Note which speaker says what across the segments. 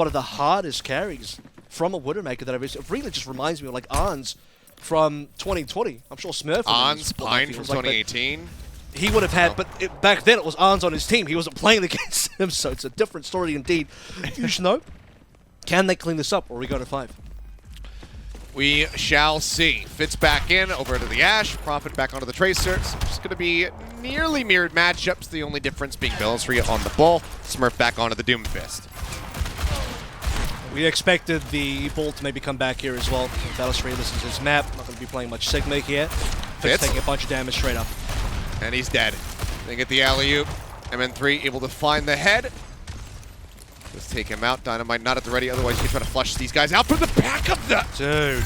Speaker 1: one of the hardest carries from a Widowmaker that I've seen. It really just reminds me of like Arns from 2020. I'm sure Smurf.
Speaker 2: Arns, Pine from 2018.
Speaker 1: He would have had, but back then it was Arns on his team. He wasn't playing against him, so it's a different story indeed. You should know. Can they clean this up, or are we going to 5?
Speaker 2: We shall see. Fitz back in, over to the ASHE. Prophet back onto the Tracer. It's just going to be nearly mirrored matchups. The only difference being Bellisry on the Bull. Smurf back onto the Doomfist.
Speaker 1: We expected the Bull to maybe come back here as well. Bellisry, this is his map. Not going to be playing much Sigma here. Fitz taking a bunch of damage straight up.
Speaker 2: And he's dead. They get the alley-oop. MN3 able to find the head. Just take him out. Dynamite not at the ready, otherwise you can try to flush these guys out from the back of the...
Speaker 1: Dude.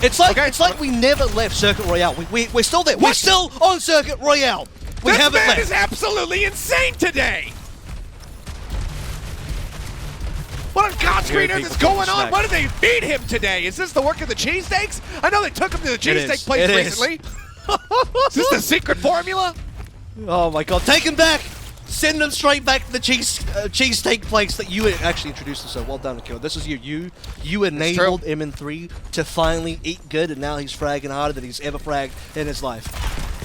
Speaker 1: It's like we never left Circuit Royale. We're still there. We're still on Circuit Royale. We haven't left.
Speaker 2: This man is absolutely insane today. What on God's green earth is going on? What did they feed him today? Is this the work of the cheesesteaks? I know they took him to the cheesesteak place recently. Is this the secret formula?
Speaker 1: Oh my God! Take him back. Send him straight back to the cheesesteak place that you actually introduced him. So well done, Akira. This is you. You enabled MN3 to finally eat good, and now he's fragging harder than he's ever fragged in his life.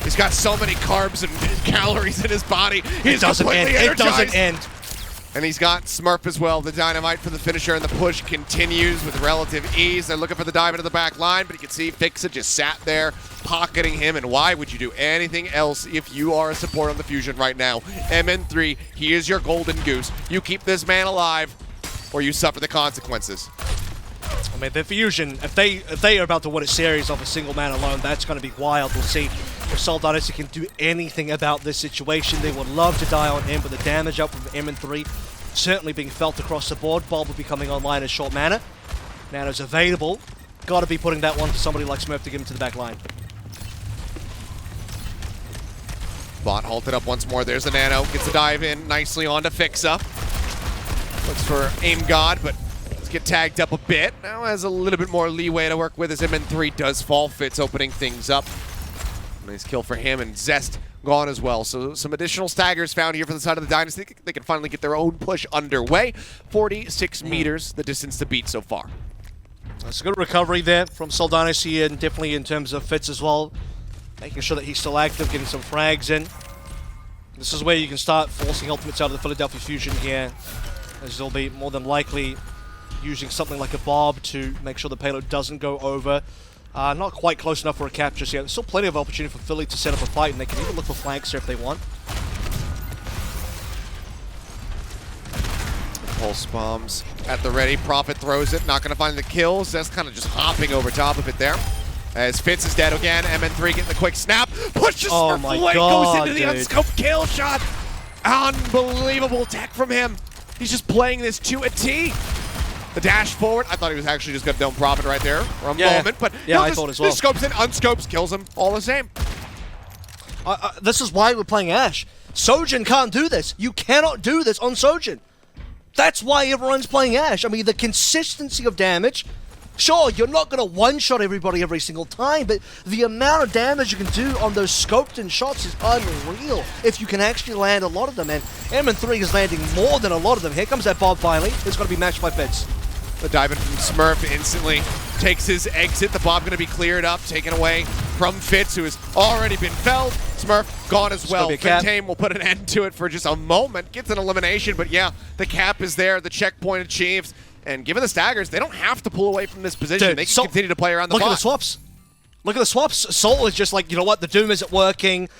Speaker 2: He's got so many carbs and calories in his body. He's completely
Speaker 1: energized. It doesn't end.
Speaker 2: And he's got Smurf as well. The dynamite for the finisher, and the push continues with relative ease. They're looking for the dive into the back line, but you can see Fixa just sat there, pocketing him. And why would you do anything else if you are a support on the Fusion right now? MN3, he is your golden goose. You keep this man alive, or you suffer the consequences.
Speaker 1: I mean, the Fusion, if they are about to win a series off a single man alone, that's going to be wild. We'll see if Soldanis can do anything about this situation. They would love to die on him, but the damage up from MN3 certainly being felt across the board. Bob will be coming online in short mana. Nano's available. Got to be putting that one to somebody like Smurf to get him to the back line.
Speaker 2: Bot halted up once more. There's the Nano. Gets the dive in nicely onto Fixa. Looks for Aim God, but get tagged up a bit. Now has a little bit more leeway to work with as MN3 does fall. Fitz opening things up. Nice kill for him, and Zest gone as well. So some additional staggers found here for the side of the Dynasty. They can finally get their own push underway. 46 meters, the distance to beat so far.
Speaker 1: That's a good recovery there from Soldanis, and definitely in terms of Fitz as well. Making sure that he's still active, getting some frags in. This is where you can start forcing ultimates out of the Philadelphia Fusion here, as they'll be more than likely using something like a Bob to make sure the payload doesn't go over. Not quite close enough for a capture, so yeah, there's still plenty of opportunity for Philly to set up a fight, and they can even look for flanks here if they want.
Speaker 2: Pulse bombs at the ready. Prophet throws it, not going to find the kills. That's kind of just hopping over top of it there. As Fitz is dead again, MN3 getting the quick snap. Pushes for flank, goes into the unscoped kill shot. Unbelievable tech from him. He's just playing this to a T. The dash forward, I thought he was actually just going to dome Prophet right there for a moment, but
Speaker 1: yeah, I thought as well.
Speaker 2: Just scopes in, unscopes, kills him, all the same.
Speaker 1: This is why we're playing ASHE. Sojin can't do this. You cannot do this on Sojin. That's why everyone's playing ASHE. I mean, the consistency of damage. Sure, you're not going to one-shot everybody every single time, but the amount of damage you can do on those scoped-in shots is unreal if you can actually land a lot of them, and MN3 is landing more than a lot of them. Here comes that Bob finally. It's going to be matched by Fitz.
Speaker 2: The dive in from Smurf instantly takes his exit. The Bob going to be cleared up, taken away from Fitz, who has already been felled. Smurf gone as well. Fintame will put an end to it for just a moment. Gets an elimination, but yeah, the cap is there. The checkpoint achieved. And given the staggers, they don't have to pull away from this position. Dude, they can continue to play around the
Speaker 1: bot.
Speaker 2: Look
Speaker 1: at the swaps. Look at the swaps. Soul is just like, you know what, the Doom isn't working.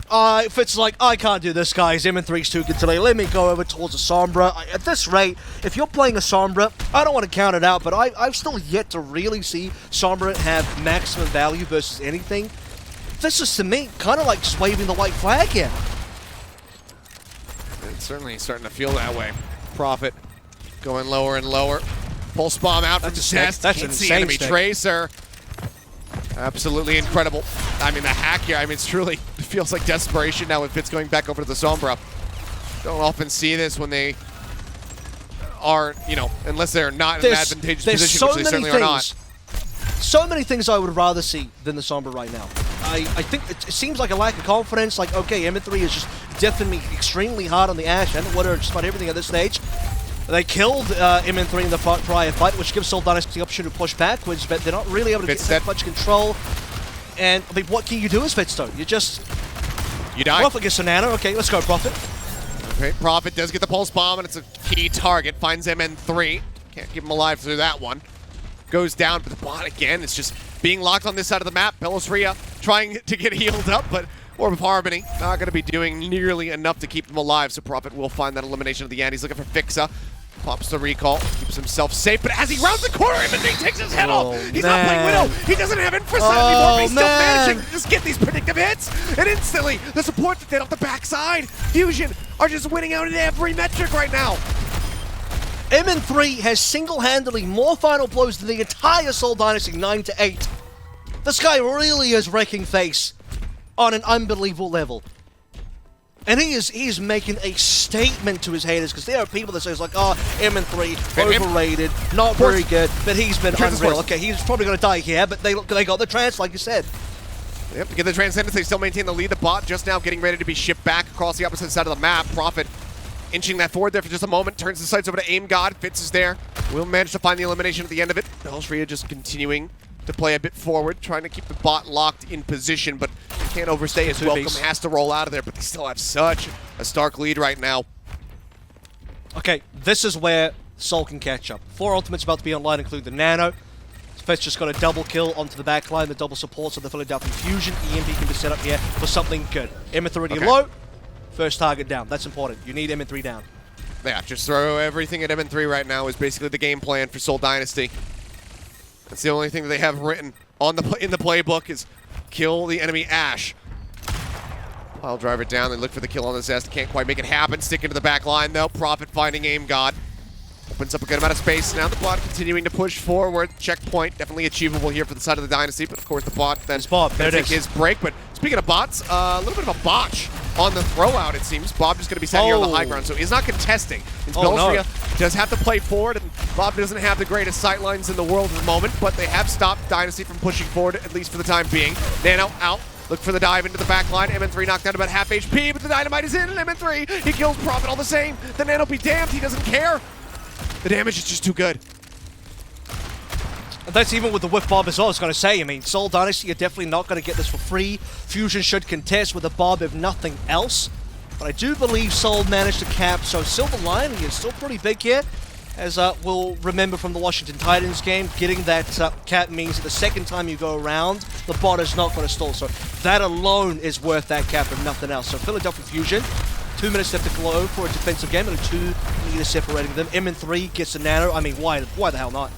Speaker 1: Fitz is like, I can't do this, guys. MN3's too good today. Let me go over towards a Sombra. At this rate, if you're playing a Sombra, I don't want to count it out, but I've still yet to really see Sombra have maximum value versus anything. This is, to me, kind of like just waving the white flag here.
Speaker 2: It's certainly starting to feel that way. Prophet going lower and lower. Pulse bomb out from the chest.
Speaker 1: That's
Speaker 2: Can't
Speaker 1: an
Speaker 2: see enemy Tracer. Absolutely incredible. I mean, the hack here, I mean, it's truly, it feels like desperation now with Fitz going back over to the Sombra. Don't often see this when they are, you know, unless they're not in an advantageous position, which they certainly are not.
Speaker 1: So many things I would rather see than the Sombra right now. I think it seems like a lack of confidence. Like, okay, MN3 is just definitely extremely hard on the ASHE and what are just about everything at this stage. They killed MN3 in the prior fight, which gives Seoul Dynasty the opportunity to push backwards, but they're not really able to get that much control. And I mean, what can you do as Fitstone?
Speaker 2: You die.
Speaker 1: Prophet gets a nano. Okay, let's go, Prophet.
Speaker 2: Okay, Prophet does get the pulse bomb, and it's a key target. Finds MN3. Can't keep him alive through that one. Goes down, but the bot again is just being locked on this side of the map. Belosria trying to get healed up, but Orb of Harmony not going to be doing nearly enough to keep them alive, so Prophet will find that elimination of the end. He's looking for Fixa. Pops the recall, keeps himself safe, but as he rounds the corner, MN3 takes his head off. He's not playing Widow. He doesn't have infrasound anymore, but he's still managing to just get these predictive hits. And instantly, the support that did off the backside, Fusion are just winning out in every metric right now.
Speaker 1: MN3 has single-handedly more final blows than the entire Seoul Dynasty, 9-8. This guy really is wrecking face on an unbelievable level. And he is making a statement to his haters, because there are people that say, like, oh, MN3, overrated, not very good, but he's been unreal. Okay, he's probably going to die here, but they got the trance, like you said.
Speaker 2: Yep, to get the Transcendence, they still maintain the lead. The bot just now getting ready to be shipped back across the opposite side of the map. Prophet inching that forward there for just a moment, turns the sights over to Aim God. Fitz is there. Will manage to find the elimination at the end of it. Belshria just continuing to play a bit forward, trying to keep the bot locked in position, but can't overstay his welcome, has to roll out of there, but they still have such a stark lead right now.
Speaker 1: Okay, this is where Seoul can catch up. 4 ultimates about to be online, including the Nano. Fitz just got a double kill onto the back line, the double supports of the Philadelphia Fusion. EMP can be set up here for something good. MN3 already low, first target down. That's important. You need MN3 down.
Speaker 2: Yeah, just throw everything at MN3 right now is basically the game plan for Seoul Dynasty. That's the only thing that they have written on in the playbook is kill the enemy ASHE. Pile driver down, they look for the kill on the Zest, can't quite make it happen. Stick into the back line though, Prophet finding Aim God. Opens up a good amount of space. Now the bot continuing to push forward. Checkpoint definitely achievable here for the side of the Dynasty, but of course the bot then take his break. But speaking of bots, a little bit of a botch on the throw out, it seems. Bob just going to be sitting here on the high ground, so he's not contesting. Belshria does have to play forward, and Bob doesn't have the greatest sightlines in the world at the moment, but they have stopped Dynasty from pushing forward, at least for the time being. Nano out. Look for the dive into the back line. MN3 knocked down about half HP, but the dynamite is in, and MN3, he kills Prophet all the same. The Nano be damned, he doesn't care. The damage is just too good.
Speaker 1: And that's even with the whiff Bob as well, I was going to say. I mean, Seoul Dynasty are definitely not going to get this for free. Fusion should contest with a Bob if nothing else. But I do believe Seoul managed to cap, so Silver Lining is still pretty big here. As we'll remember from the Washington Titans game, getting that cap means that the second time you go around, the bot is not going to stall. So that alone is worth that cap and nothing else. So Philadelphia Fusion, 2 minutes left to go for a defensive game, and 2 meters separating them. MN3 gets a nano. I mean, why the hell not?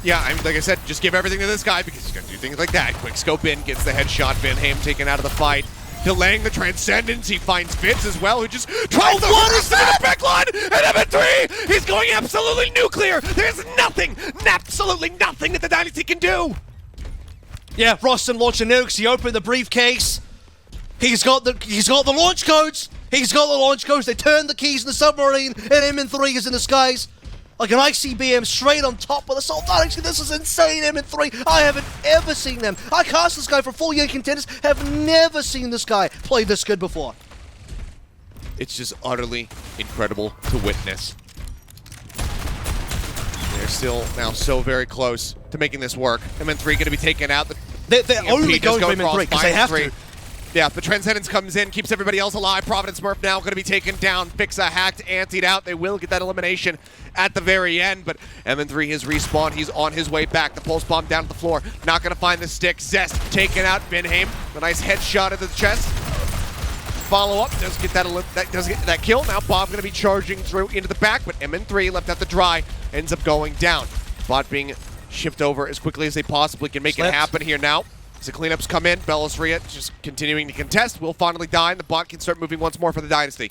Speaker 2: Yeah, I mean, like I said, just give everything to this guy because he's going to do things like that. Quick scope in, gets the headshot. Van Ham taken out of the fight. Delaying the Transcendence, he finds Fitz as well, who just tries to run the back line, and MN3, he's going absolutely nuclear. There's nothing, absolutely nothing that the Dynasty can do.
Speaker 1: Yeah, Roston launching nukes. He opened the briefcase. He's got the launch codes. He's got the launch codes. They turned the keys in the submarine, and MN3 is in the skies. Like an ICBM straight on top of the Seoul Dynasty. This is insane, MN3. I haven't ever seen them. I cast this guy for full year contenders. Have never seen this guy play this good before.
Speaker 2: It's just utterly incredible to witness. They're still now so very close to making this work. MN3 going to be taken out.
Speaker 1: They're only going for MN3 because they have to.
Speaker 2: Yeah, the Transcendence comes in, keeps everybody else alive. Providence Smurf now going to be taken down. Fixa hacked, antied out. They will get that elimination at the very end, but MN3 has respawned. He's on his way back. The pulse bomb down to the floor. Not going to find the stick. Zest taken out. Binheim, a nice headshot at the chest. Follow up, does get that kill. Now Bob going to be charging through into the back, but MN3 left out the dry, ends up going down. Bot being shipped over as quickly as they possibly can make it happen here now. As the cleanups come in, Belosria just continuing to contest. Will finally die, and the bot can start moving once more for the Dynasty.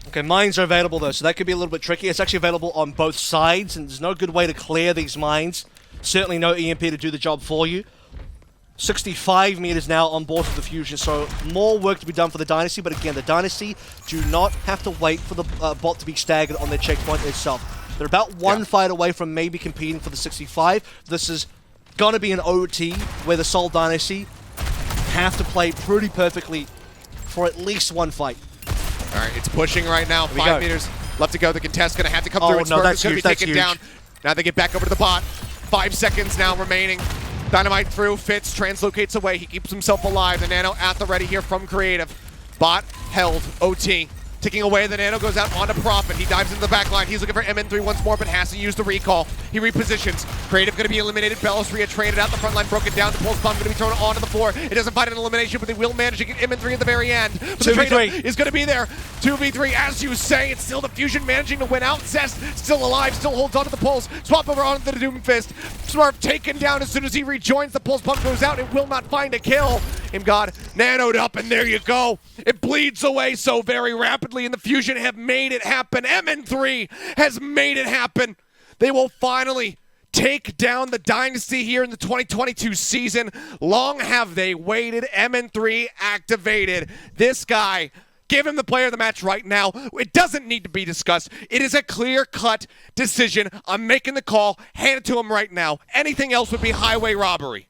Speaker 1: Okay, mines are available though, so that could be a little bit tricky. It's actually available on both sides, and there's no good way to clear these mines. Certainly no EMP to do the job for you. 65 meters now on board with the Fusion, so more work to be done for the Dynasty, but again, the Dynasty do not have to wait for the bot to be staggered on their checkpoint itself. They're about one fight away from maybe competing for the 65. This is going to be an OT where the Seoul Dynasty have to play pretty perfectly for at least one fight.
Speaker 2: All right, it's pushing right now. 5 meters Love to go. The contest going to have to come
Speaker 1: Oh,
Speaker 2: through. And
Speaker 1: no,
Speaker 2: Smurf
Speaker 1: that's
Speaker 2: is going to
Speaker 1: huge,
Speaker 2: be
Speaker 1: that's
Speaker 2: taken
Speaker 1: huge.
Speaker 2: down. Now they get back over to the bot. 5 seconds now remaining. Dynamite through, Fitz translocates away. He keeps himself alive. The Nano at the ready here from Creative. Bot held, OT. Ticking away, the Nano goes out onto Prophet. He dives into the back line. He's looking for MN3 once more, but has to use the recall. He repositions. Creative going to be eliminated. Bellisria traded out the front line, broken down. The pulse bomb going to be thrown onto the floor. It doesn't find an elimination, but they will manage to get MN3 at the very end. But the
Speaker 1: 2v3
Speaker 2: trade is going to be there. 2v3, as you say. It's still the Fusion managing to win out. Zest still alive, still holds onto the pulse. Swap over onto the Doomfist. Smurf taken down as soon as he rejoins. The pulse pump goes out. It will not find a kill. God nanoed up, and there you go. It bleeds away so very rapidly, and the Fusion have made it happen. MN3 has made it happen. They will finally take down the Dynasty here in the 2022 season. Long have they waited. MN3 activated. This guy, give him the player of the match right now. It doesn't need to be discussed. It is a clear-cut decision. I'm making the call. Hand it to him right now. Anything else would be highway robbery.